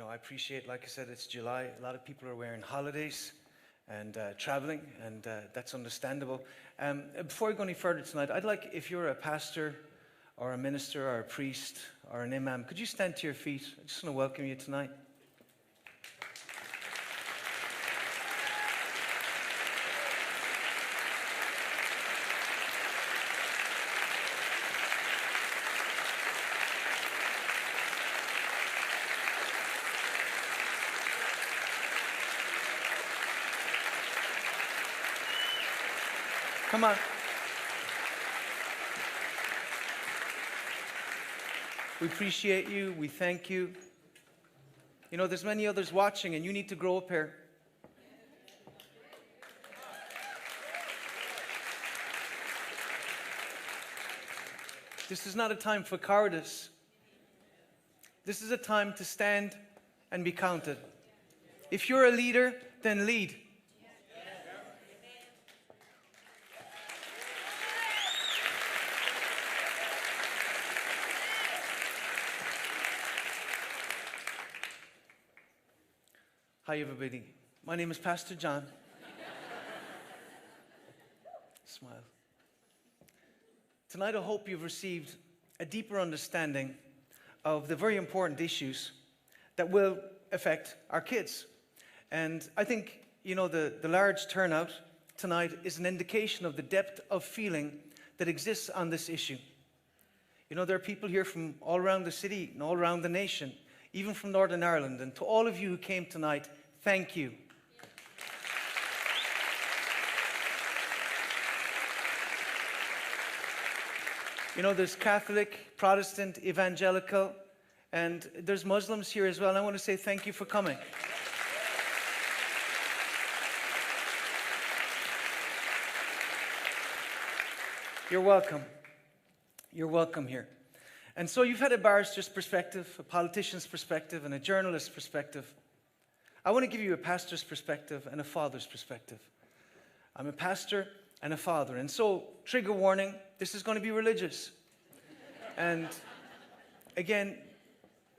I appreciate, like I said, it's July. A lot of people are wearing holidays and traveling, and that's understandable. Before I go any further tonight, I'd like, if you're a pastor or a minister or a priest or an imam, could you stand to your feet? I just want to welcome you tonight. Come on. We appreciate you. We thank you. There's many others watching, and you need to grow up here. This is not a time for cowardice. This is a time to stand and be counted. If you're a leader, then lead. Hi, everybody. My name is Pastor John. Smile. Tonight, I hope you've received a deeper understanding of the very important issues that will affect our kids. And I think, the large turnout tonight is an indication of the depth of feeling that exists on this issue. There are people here from all around the city and all around the nation, even from Northern Ireland. And to all of you who came tonight, thank you. There's Catholic, Protestant, evangelical, and there's Muslims here as well. And I want to say thank you for coming. You're welcome. You're welcome here. And so you've had a barrister's perspective, a politician's perspective, and a journalist's perspective. I want to give you a pastor's perspective and a father's perspective. I'm a pastor and a father. And so, trigger warning, this is going to be religious. And again,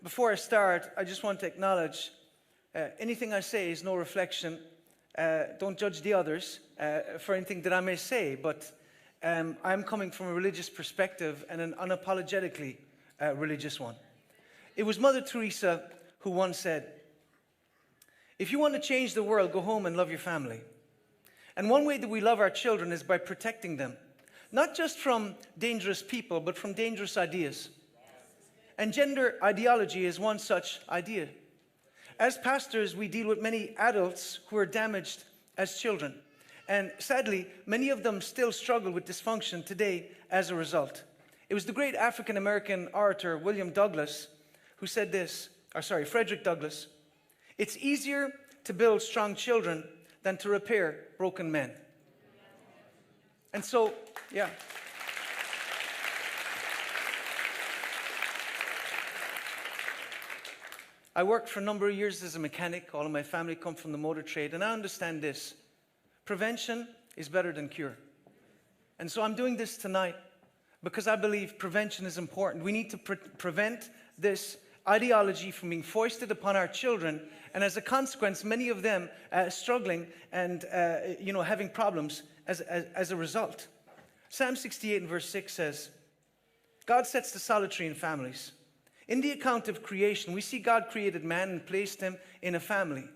before I start, I just want to acknowledge anything I say is no reflection. Don't judge the others for anything that I may say, but I'm coming from a religious perspective and an unapologetically religious one. It was Mother Teresa who once said, "If you want to change the world, go home and love your family." And one way that we love our children is by protecting them, not just from dangerous people, but from dangerous ideas. And gender ideology is one such idea. As pastors, we deal with many adults who are damaged as children. And sadly, many of them still struggle with dysfunction today as a result. It was the great African-American orator, Frederick Douglass, who said this, Frederick Douglass, "It's easier to build strong children than to repair broken men." And so, yeah. I worked for a number of years as a mechanic. All of my family come from the motor trade, and I understand this. Prevention is better than cure. And so I'm doing this tonight because I believe prevention is important. We need to prevent this ideology from being foisted upon our children, and as a consequence, many of them struggling and having problems as a result. Psalm 68 and verse 6 says, "God sets the solitary in families." In the account of creation, we see God created man and placed him in a family.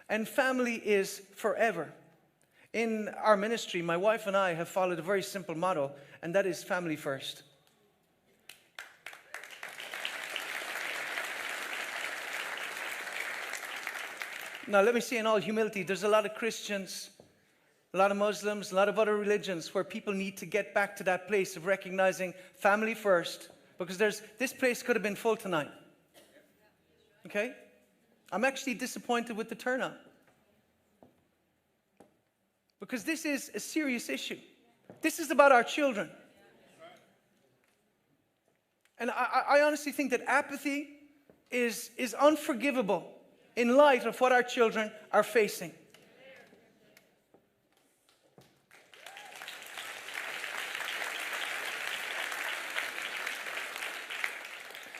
And family is forever. In our ministry, my wife and I have followed a very simple motto, and that is family first. Now, let me say in all humility, there's a lot of Christians, a lot of Muslims, a lot of other religions where people need to get back to that place of recognizing family first, because this place could have been full tonight. Okay? I'm actually disappointed with the turnout, because this is a serious issue. This is about our children. And I honestly think that apathy is unforgivable in light of what our children are facing.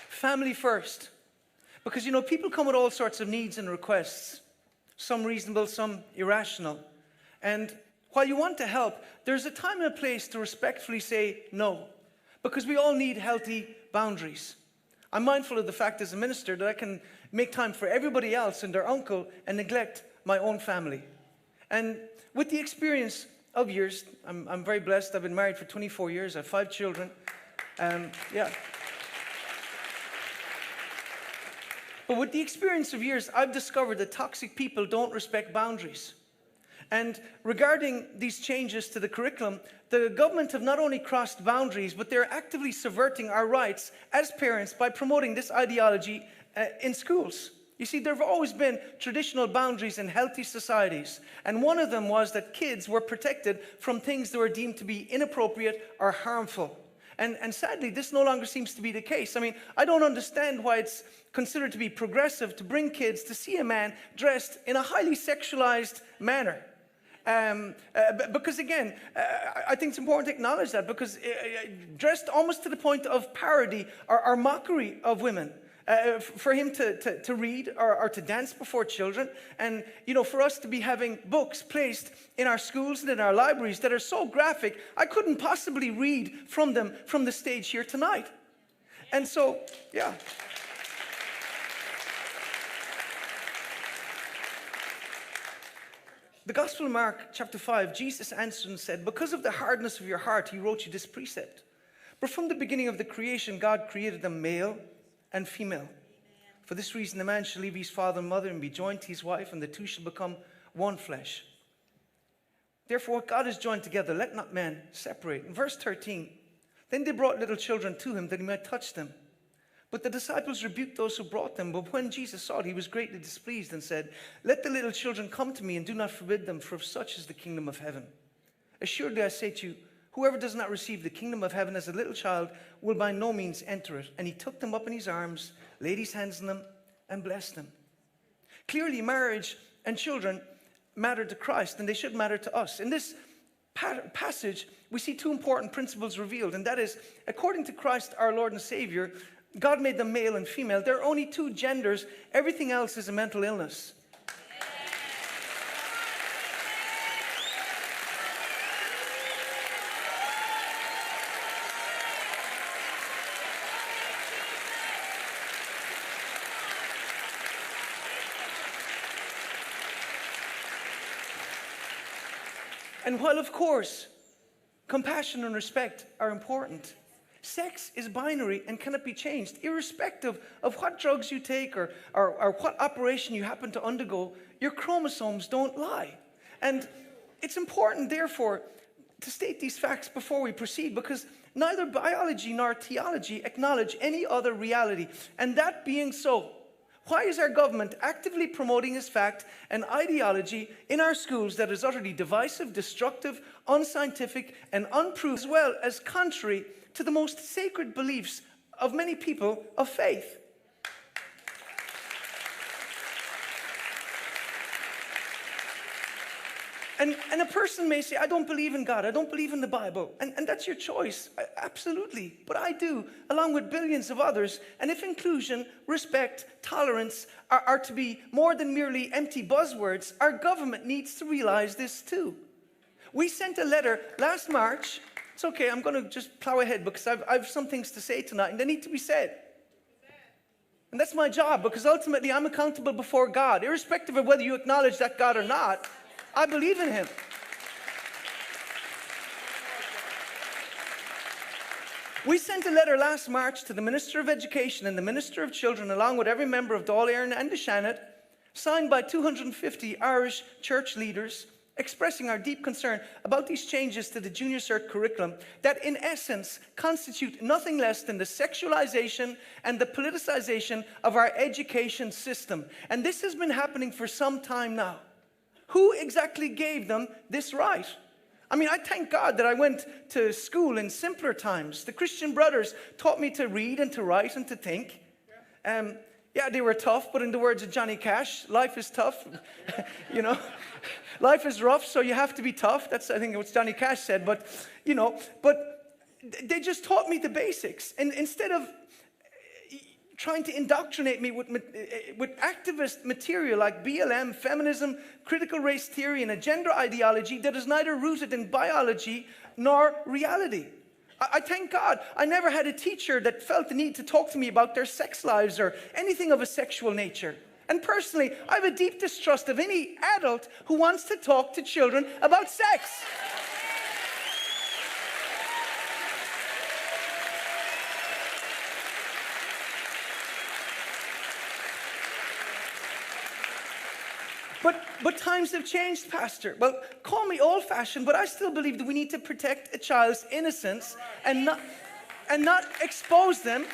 Family first. Because, people come with all sorts of needs and requests, some reasonable, some irrational. And while you want to help, there's a time and a place to respectfully say no, because we all need healthy boundaries. I'm mindful of the fact as a minister that I can make time for everybody else and their uncle and neglect my own family. And with the experience of years, I'm very blessed. I've been married for 24 years. I have 5 children. Yeah. But with the experience of years, I've discovered that toxic people don't respect boundaries. And regarding these changes to the curriculum, the government have not only crossed boundaries, but they're actively subverting our rights as parents by promoting this ideology in schools. You see, there have always been traditional boundaries in healthy societies. And one of them was that kids were protected from things that were deemed to be inappropriate or harmful. And sadly, this no longer seems to be the case. I mean, I don't understand why it's considered to be progressive to bring kids to see a man dressed in a highly sexualized manner. Because again, I think it's important to acknowledge that, because dressed almost to the point of parody or mockery of women. For him to read or to dance before children, and for us to be having books placed in our schools and in our libraries that are so graphic, I couldn't possibly read from them from the stage here tonight. And so, yeah. The Gospel of Mark, chapter 5, Jesus answered and said, "Because of the hardness of your heart, he wrote you this precept. But from the beginning of the creation, God created them male and female. Amen. For this reason, a man shall leave his father and mother and be joined to his wife, and the two shall become one flesh. Therefore, what God has joined together, let not man separate." In verse 13, then they brought little children to him that he might touch them. But the disciples rebuked those who brought them. But when Jesus saw it, he was greatly displeased and said, "Let the little children come to me, and do not forbid them, for of such is the kingdom of heaven. Assuredly, I say to you, whoever does not receive the kingdom of heaven as a little child will by no means enter it." And he took them up in his arms, laid his hands on them, and blessed them. Clearly, marriage and children matter to Christ, and they should matter to us. In this passage, we see 2 important principles revealed, and that is, according to Christ, our Lord and Savior, God made them male and female. There are only 2 genders. Everything else is a mental illness. And while, of course, compassion and respect are important, sex is binary and cannot be changed. Irrespective of what drugs you take or what operation you happen to undergo, your chromosomes don't lie. And it's important, therefore, to state these facts before we proceed, because neither biology nor theology acknowledge any other reality. And that being so, why is our government actively promoting this fact and ideology in our schools that is utterly divisive, destructive, unscientific, and unproven, as well as contrary to the most sacred beliefs of many people of faith? And a person may say, "I don't believe in God, I don't believe in the Bible." And that's your choice, absolutely. But I do, along with billions of others. And if inclusion, respect, tolerance are to be more than merely empty buzzwords, our government needs to realize this too. We sent a letter last March. It's okay, I'm going to just plow ahead because I've some things to say tonight, and they need to be said. And that's my job, because ultimately I'm accountable before God, irrespective of whether you acknowledge that God or not. I believe in him. We sent a letter last March to the Minister of Education and the Minister of Children, along with every member of Dáil, Ahern and the SPHE, signed by 250 Irish church leaders, expressing our deep concern about these changes to the junior cert curriculum that in essence constitute nothing less than the sexualization and the politicization of our education system. And this has been happening for some time now. Who exactly gave them this right? I mean, I thank God that I went to school in simpler times. The Christian brothers taught me to read and to write and to think. Yeah, they were tough, but in the words of Johnny Cash, life is tough. You know, life is rough, so you have to be tough. That's, I think, what Johnny Cash said. But, you know, but they just taught me the basics. And instead of trying to indoctrinate me with activist material like BLM, feminism, critical race theory, and a gender ideology that is neither rooted in biology nor reality. I thank God I never had a teacher that felt the need to talk to me about their sex lives or anything of a sexual nature. And personally, I have a deep distrust of any adult who wants to talk to children about sex. But times have changed, Pastor. Well, call me old-fashioned, but I still believe that we need to protect a child's innocence and not expose them.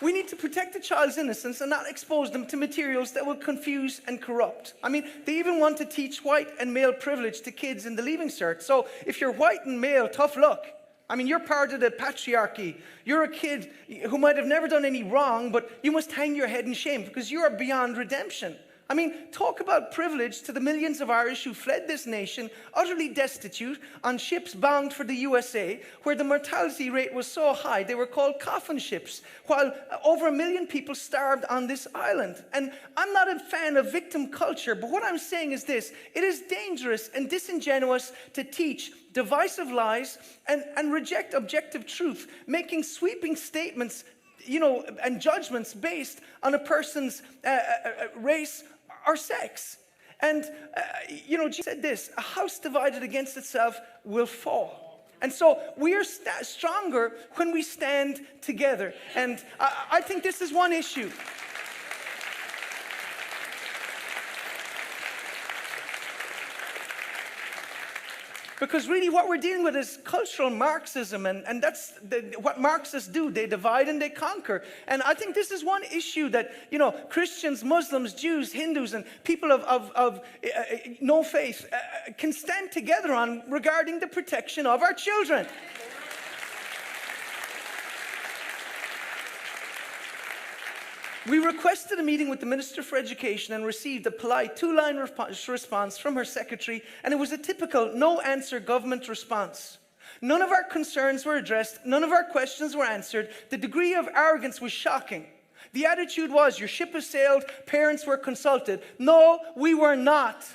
We need to protect a child's innocence and not expose them to materials that will confuse and corrupt. I mean, they even want to teach white and male privilege to kids in the Leaving Cert. So if you're white and male, tough luck. I mean, you're part of the patriarchy. You're a kid who might have never done any wrong, but you must hang your head in shame because you are beyond redemption. I mean, talk about privilege to the millions of Irish who fled this nation, utterly destitute, on ships bound for the USA, where the mortality rate was so high they were called coffin ships, while over 1 million people starved on this island. And I'm not a fan of victim culture, but what I'm saying is this: it is dangerous and disingenuous to teach divisive lies and reject objective truth, making sweeping statements, and judgments based on a person's race or sex. And, Jesus said this: a house divided against itself will fall. And so we are stronger when we stand together. And I think this is one issue. Because really what we're dealing with is cultural Marxism, and that's what Marxists do. They divide and they conquer. And I think this is one issue that, Christians, Muslims, Jews, Hindus, and people of no faith can stand together on regarding the protection of our children. We requested a meeting with the Minister for Education and received a polite 2-line response from her secretary, and it was a typical no-answer government response. None of our concerns were addressed, none of our questions were answered. The degree of arrogance was shocking. The attitude was, your ship has sailed, parents were consulted. No, we were not.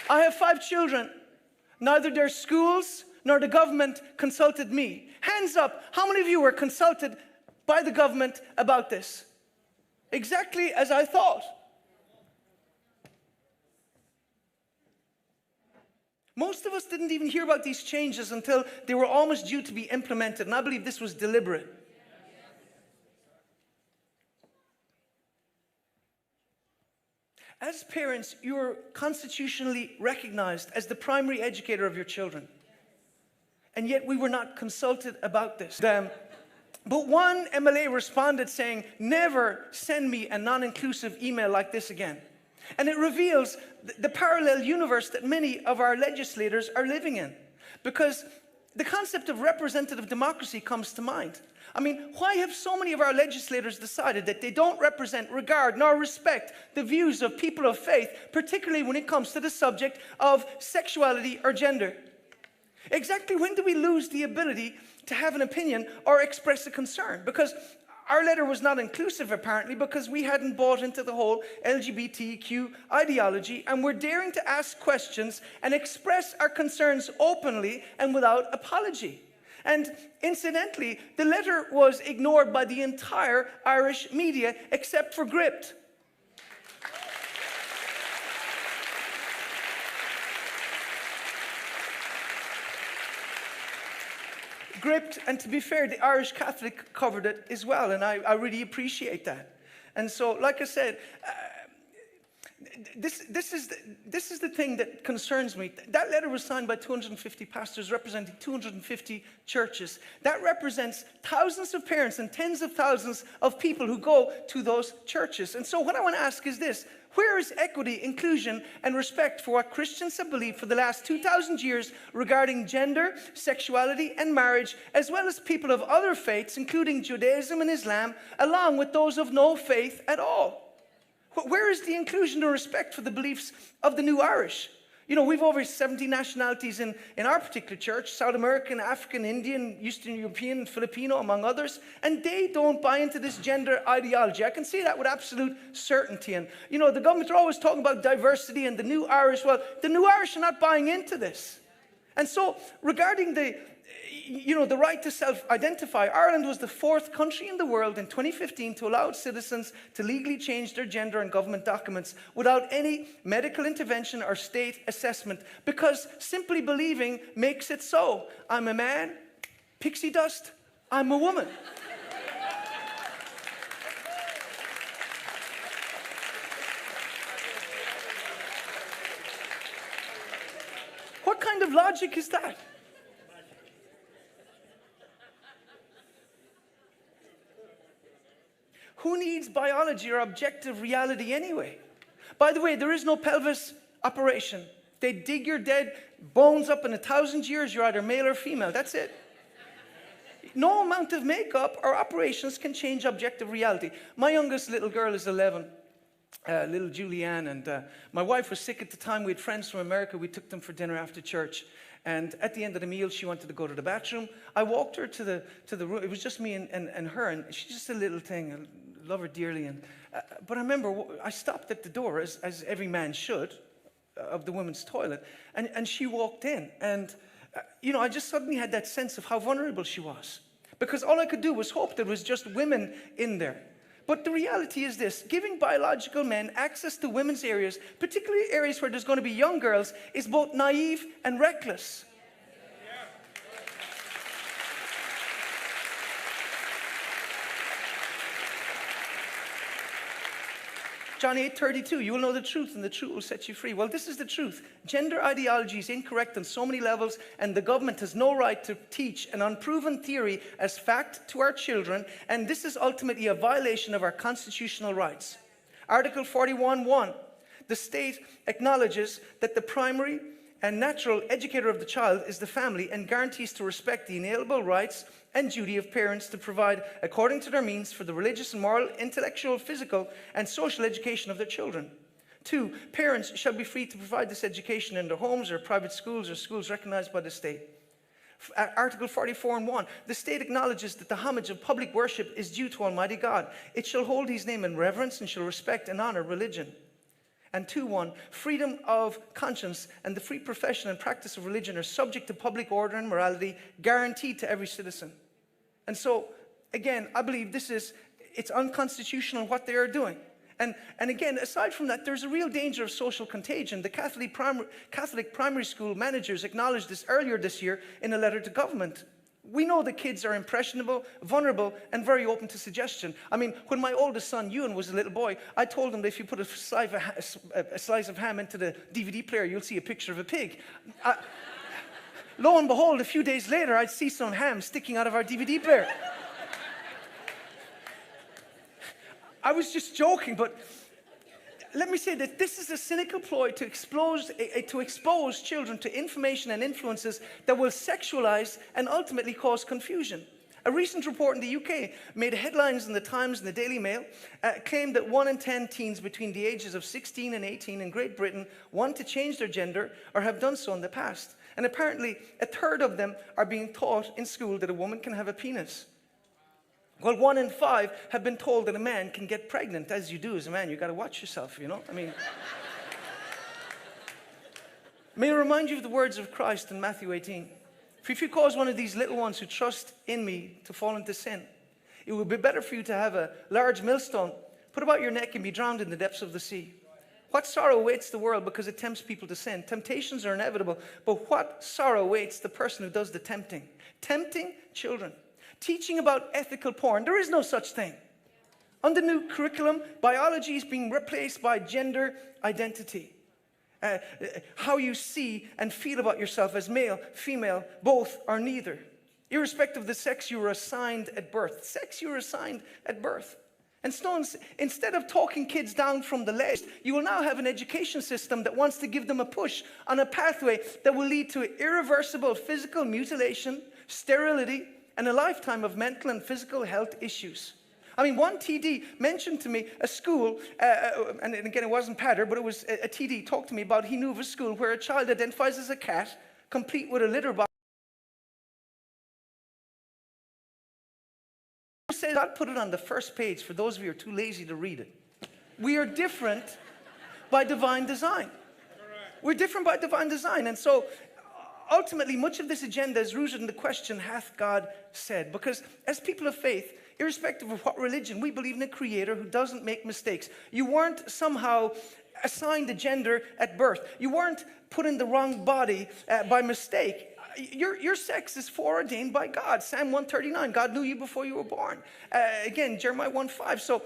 I have 5 children. Neither their schools nor the government consulted me. Hands up, how many of you were consulted by the government about this? Exactly as I thought. Most of us didn't even hear about these changes until they were almost due to be implemented, and I believe this was deliberate. As parents, you're constitutionally recognized as the primary educator of your children. And yet we were not consulted about this. But one MLA responded saying, never send me a non-inclusive email like this again. And it reveals the parallel universe that many of our legislators are living in. Because the concept of representative democracy comes to mind. I mean, why have so many of our legislators decided that they don't represent, regard, nor respect the views of people of faith, particularly when it comes to the subject of sexuality or gender? Exactly when do we lose the ability to have an opinion or express a concern? Because our letter was not inclusive, apparently, because we hadn't bought into the whole LGBTQ ideology, and we're daring to ask questions and express our concerns openly and without apology. And incidentally, the letter was ignored by the entire Irish media except for Gript. Gript, and to be fair, the Irish Catholic covered it as well, and I really appreciate that. And so, like I said, this is the thing that concerns me. That letter was signed by 250 pastors representing 250 churches. That represents thousands of parents and tens of thousands of people who go to those churches. And so what I want to ask is this: where is equity, inclusion, and respect for what Christians have believed for the last 2,000 years regarding gender, sexuality, and marriage, as well as people of other faiths, including Judaism and Islam, along with those of no faith at all? Where is the inclusion and respect for the beliefs of the New Irish? You know, we've over 70 nationalities in our particular church, South American, African, Indian, Eastern European, Filipino, among others, and they don't buy into this gender ideology. I can say that with absolute certainty. And, you know, the government are always talking about diversity and the new Irish. Well, the new Irish are not buying into this. And so, regarding the right to self-identify, Ireland was the 4th country in the world in 2015 to allow its citizens to legally change their gender in government documents without any medical intervention or state assessment, because simply believing makes it so. I'm a man, pixie dust, I'm a woman. What kind of logic is that? Who needs biology or objective reality anyway? By the way, there is no pelvis operation. They dig your dead bones up in 1,000 years. You're either male or female. That's it. No amount of makeup or operations can change objective reality. My youngest little girl is 11, little Julianne, and my wife was sick at the time. We had friends from America. We took them for dinner after church. And at the end of the meal, she wanted to go to the bathroom. I walked her to the room. It was just me and her, and she's just a little thing. I love her dearly. But I remember I stopped at the door, as every man should, of the women's toilet. And she walked in. And, I just suddenly had that sense of how vulnerable she was. Because all I could do was hope there was just women in there. But the reality is this: giving biological men access to women's areas, particularly areas where there's going to be young girls, is both naive and reckless. John 8:32, you will know the truth, and the truth will set you free. Well, this is the truth. Gender ideology is incorrect on so many levels, and the government has no right to teach an unproven theory as fact to our children, and this is ultimately a violation of our constitutional rights. Article 41:1, the state acknowledges that the primary and natural educator of the child is the family and guarantees to respect the inalienable rights and duty of parents to provide, according to their means, for the religious and moral, intellectual, physical, and social education of their children. 2, parents shall be free to provide this education in their homes or private schools or schools recognized by the state. Article 44:1, the state acknowledges that the homage of public worship is due to Almighty God. It shall hold his name in reverence and shall respect and honor religion. And 2:1, freedom of conscience and the free profession and practice of religion are subject to public order and morality, guaranteed to every citizen. And so, again, I believe it's unconstitutional what they are doing. And again, aside from that, there's a real danger of social contagion. The Catholic primary school managers acknowledged this earlier this year in a letter to government. We know that kids are impressionable, vulnerable, and very open to suggestion. I mean, when my oldest son, Ewan, was a little boy, I told him that if you put a slice of ham into the DVD player, you'll see a picture of a pig. Lo and behold, a few days later, I'd see some ham sticking out of our DVD player. I was just joking, but let me say that this is a cynical ploy to expose children to information and influences that will sexualize and ultimately cause confusion. A recent report in the UK made headlines in the Times and the Daily Mail, claimed that 1 in 10 teens between the ages of 16 and 18 in Great Britain want to change their gender or have done so in the past. And apparently, 1/3 of them are being taught in school that a woman can have a penis. Well, 1 in 5 have been told that a man can get pregnant. As you do as a man, you got to watch yourself, I mean. May I remind you of the words of Christ in Matthew 18. For if you cause one of these little ones who trust in me to fall into sin, it would be better for you to have a large millstone put about your neck and be drowned in the depths of the sea. What sorrow awaits the world because it tempts people to sin? Temptations are inevitable, but what sorrow awaits the person who does the tempting? Tempting children. Teaching about ethical porn. There is no such thing. Under new curriculum, biology is being replaced by gender identity. How you see and feel about yourself as male, female, both or neither. Irrespective of the sex you were assigned at birth. Sex you were assigned at birth. And so instead of talking kids down from the ledge, you will now have an education system that wants to give them a push on a pathway that will lead to irreversible physical mutilation, sterility, and a lifetime of mental and physical health issues. I mean, one TD mentioned to me a school, and again, it wasn't Patter, but it was a TD talked to me about he knew of a school where a child identifies as a cat, complete with a litter box. Says, I'll put it on the first page for those of you who are too lazy to read it. We are different by divine design. We're different by divine design. And so, ultimately, much of this agenda is rooted in the question, hath God said? Because as people of faith, irrespective of what religion, we believe in a creator who doesn't make mistakes. You weren't somehow assigned a gender at birth. You weren't put in the wrong body by mistake. Your sex is foreordained by God. Psalm 139, God knew you before you were born. Again, Jeremiah 1:5. So,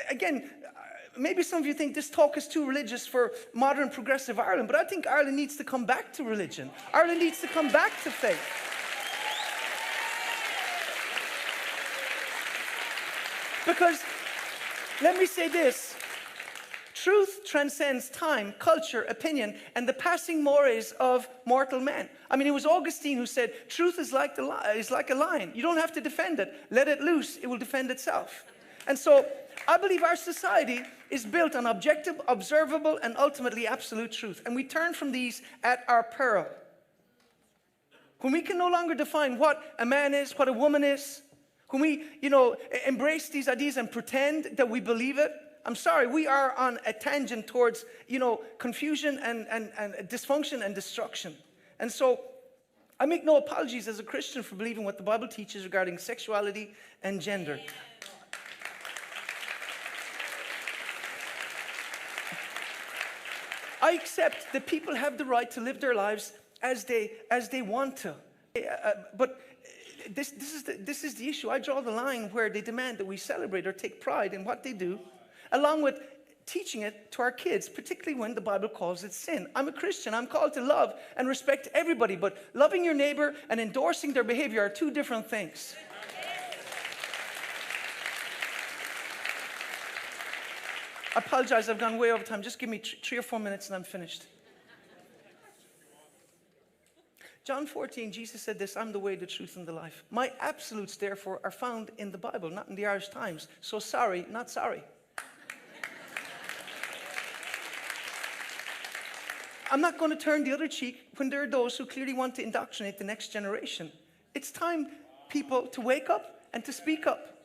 again, maybe some of you think this talk is too religious for modern progressive Ireland, but I think Ireland needs to come back to religion. Ireland needs to come back to faith. Because, let me say this, truth transcends time, culture, opinion, and the passing mores of mortal men. I mean, it was Augustine who said, truth is like a lion. You don't have to defend it. Let it loose, it will defend itself. And so, I believe our society is built on objective, observable, and ultimately absolute truth. And we turn from these at our peril. When we can no longer define what a man is, what a woman is, when we, embrace these ideas and pretend that we believe it, I'm sorry, we are on a tangent towards, confusion and dysfunction and destruction. And so, I make no apologies as a Christian for believing what the Bible teaches regarding sexuality and gender. I accept that people have the right to live their lives as they want to. But this is the issue. I draw the line where they demand that we celebrate or take pride in what they do, along with teaching it to our kids, particularly when the Bible calls it sin. I'm a Christian. I'm called to love and respect everybody, but loving your neighbor and endorsing their behavior are two different things. I apologize, I've gone way over time. Just give me 3 or 4 minutes and I'm finished. John 14, Jesus said this, I'm the way, the truth, and the life. My absolutes, therefore, are found in the Bible, not in the Irish Times. So sorry, not sorry. I'm not going to turn the other cheek when there are those who clearly want to indoctrinate the next generation. It's time, people, to wake up and to speak up.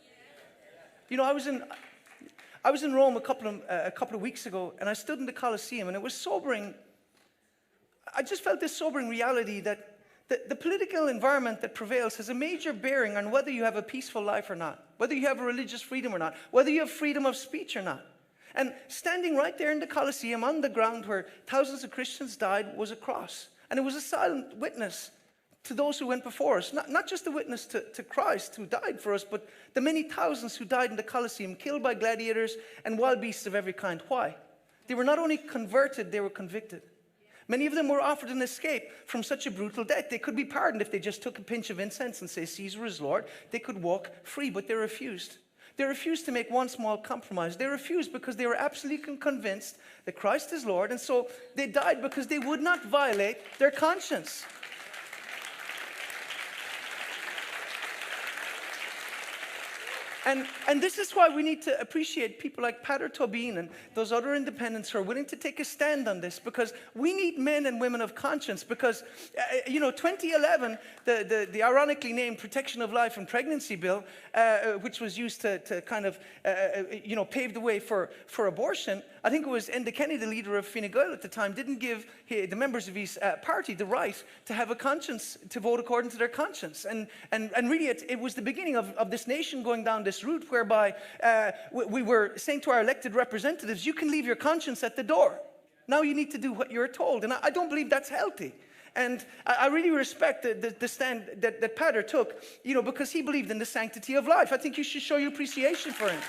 I was in Rome a couple of weeks ago, and I stood in the Colosseum, and it was sobering. I just felt this sobering reality that the political environment that prevails has a major bearing on whether you have a peaceful life or not, whether you have a religious freedom or not, whether you have freedom of speech or not. And standing right there in the Colosseum on the ground where thousands of Christians died was a cross. And it was a silent witness to those who went before us. Not just a witness to Christ who died for us, but the many thousands who died in the Colosseum, killed by gladiators and wild beasts of every kind. Why? They were not only converted, they were convicted. Many of them were offered an escape from such a brutal death. They could be pardoned if they just took a pinch of incense and say, Caesar is Lord. They could walk free, but they refused. They refused to make one small compromise. They refused because they were absolutely convinced that Christ is Lord, and so they died because they would not violate their conscience. And this is why we need to appreciate people like Pater Tobin and those other independents who are willing to take a stand on this, because we need men and women of conscience. Because, 2011, the ironically named Protection of Life and Pregnancy Bill, which was used to kind of, pave the way for abortion, I think it was Enda Kenny, the leader of Fine Gael at the time, didn't give the members of his party the right to have a conscience, to vote according to their conscience. And really, it was the beginning of this nation going down this route whereby we were saying to our elected representatives, you can leave your conscience at the door. Now you need to do what you're told. And I don't believe that's healthy. And I really respect the stand that Pater took, because he believed in the sanctity of life. I think you should show your appreciation for him.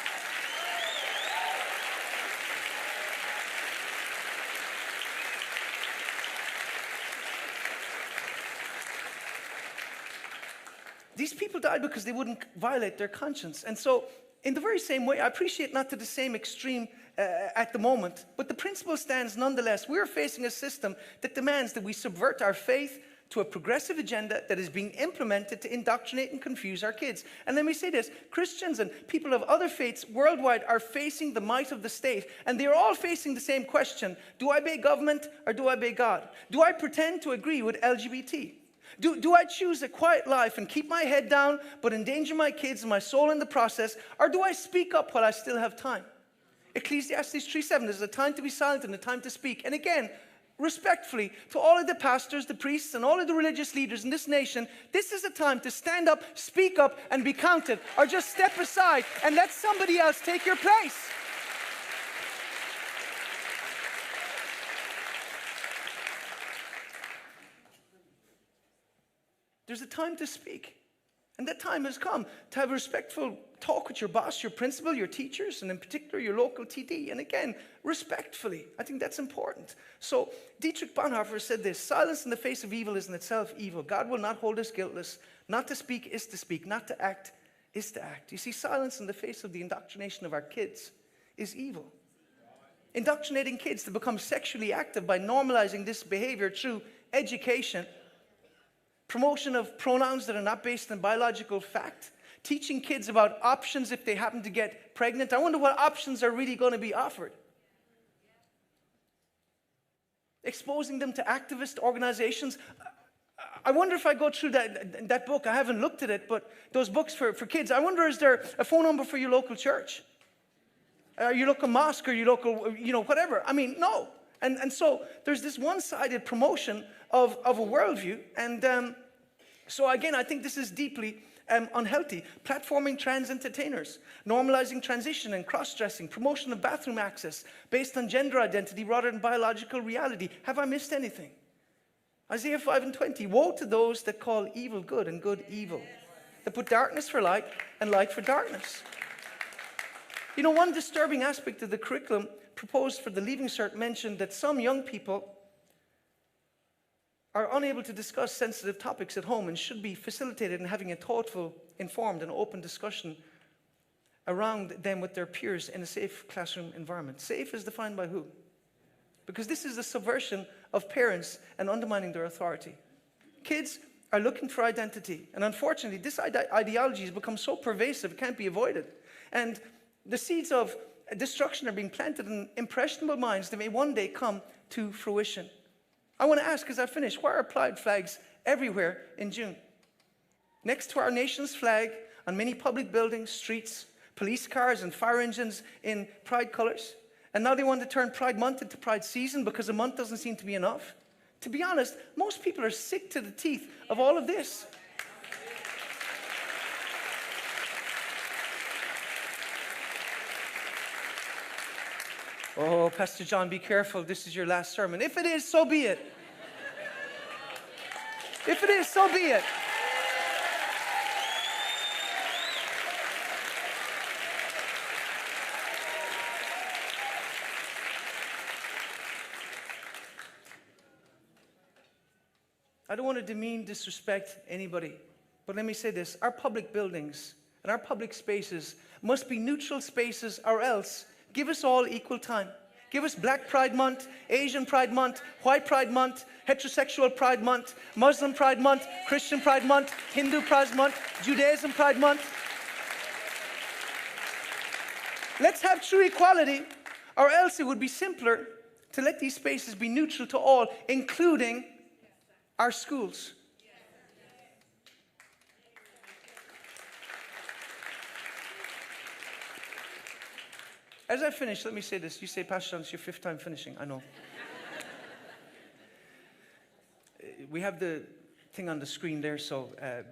These people died because they wouldn't violate their conscience. And so, in the very same way, I appreciate not to the same extreme at the moment, but the principle stands nonetheless. We're facing a system that demands that we subvert our faith to a progressive agenda that is being implemented to indoctrinate and confuse our kids. And let me say this, Christians and people of other faiths worldwide are facing the might of the state, and they're all facing the same question: do I obey government or do I obey God? Do I pretend to agree with LGBT? Do I choose a quiet life and keep my head down but endanger my kids and my soul in the process, or do I speak up while I still have time? Ecclesiastes 3:7, there's a time to be silent and a time to speak. And again, respectfully, to all of the pastors, the priests, and all of the religious leaders in this nation, this is a time to stand up, speak up, and be counted, or just step aside and let somebody else take your place. There's a time to speak, and that time has come to have a respectful talk with your boss, your principal, your teachers, and in particular your local TD. And again, respectfully. I think that's important. So Dietrich Bonhoeffer said this: silence in the face of evil is in itself evil. God will not hold us guiltless. Not to speak is to speak. Not to act is to act. You see, silence in the face of the indoctrination of our kids is evil. Indoctrinating kids to become sexually active by normalizing this behavior through education, promotion of pronouns that are not based on biological fact, teaching kids about options if they happen to get pregnant. I wonder what options are really going to be offered. Exposing them to activist organizations. I wonder if I go through that book, I haven't looked at it, but those books for kids, I wonder, is there a phone number for your local church? Your local mosque or your local, whatever. I mean, no. And so there's this one-sided promotion of a worldview. And so again, I think this is deeply unhealthy. Platforming trans entertainers, normalizing transition and cross-dressing, promotion of bathroom access based on gender identity rather than biological reality. Have I missed anything? Isaiah 5:20, woe to those that call evil good and good evil, that put darkness for light and light for darkness. You know, one disturbing aspect of the curriculum proposed for the Leaving Cert mentioned that some young people are unable to discuss sensitive topics at home and should be facilitated in having a thoughtful, informed, and open discussion around them with their peers in a safe classroom environment. Safe is defined by who? Because this is a subversion of parents and undermining their authority. Kids are looking for identity, and unfortunately, this ideology has become so pervasive it can't be avoided. And the seeds of destruction are being planted in impressionable minds that may one day come to fruition. I want to ask, as I finish, why are pride flags everywhere in June? Next to our nation's flag, on many public buildings, streets, police cars and fire engines in pride colors. And now they want to turn Pride Month into Pride Season because a month doesn't seem to be enough. To be honest, most people are sick to the teeth of all of this. Oh, Pastor John, be careful. This is your last sermon. If it is, so be it. If it is, so be it. I don't want to demean, disrespect anybody, but let me say this. Our public buildings and our public spaces must be neutral spaces, or else give us all equal time. Give us Black Pride Month, Asian Pride Month, White Pride Month, Heterosexual Pride Month, Muslim Pride Month, Christian Pride Month, Hindu Pride Month, Judaism Pride Month. Let's have true equality, or else it would be simpler to let these spaces be neutral to all, including our schools. As I finish, let me say this. You say, Pastor John, it's your 5th time finishing. I know. We have the thing on the screen there, so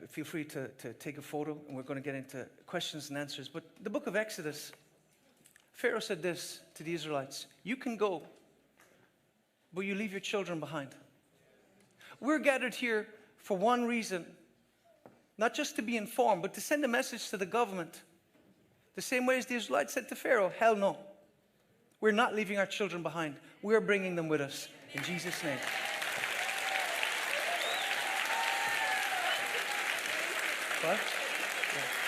feel free to take a photo, and we're going to get into questions and answers. But the book of Exodus, Pharaoh said this to the Israelites: you can go, but you leave your children behind. We're gathered here for one reason, not just to be informed, but to send a message to the government. The same way as the Israelites said to Pharaoh, hell no. We're not leaving our children behind. We're bringing them with us. In Jesus' name. What? Yeah.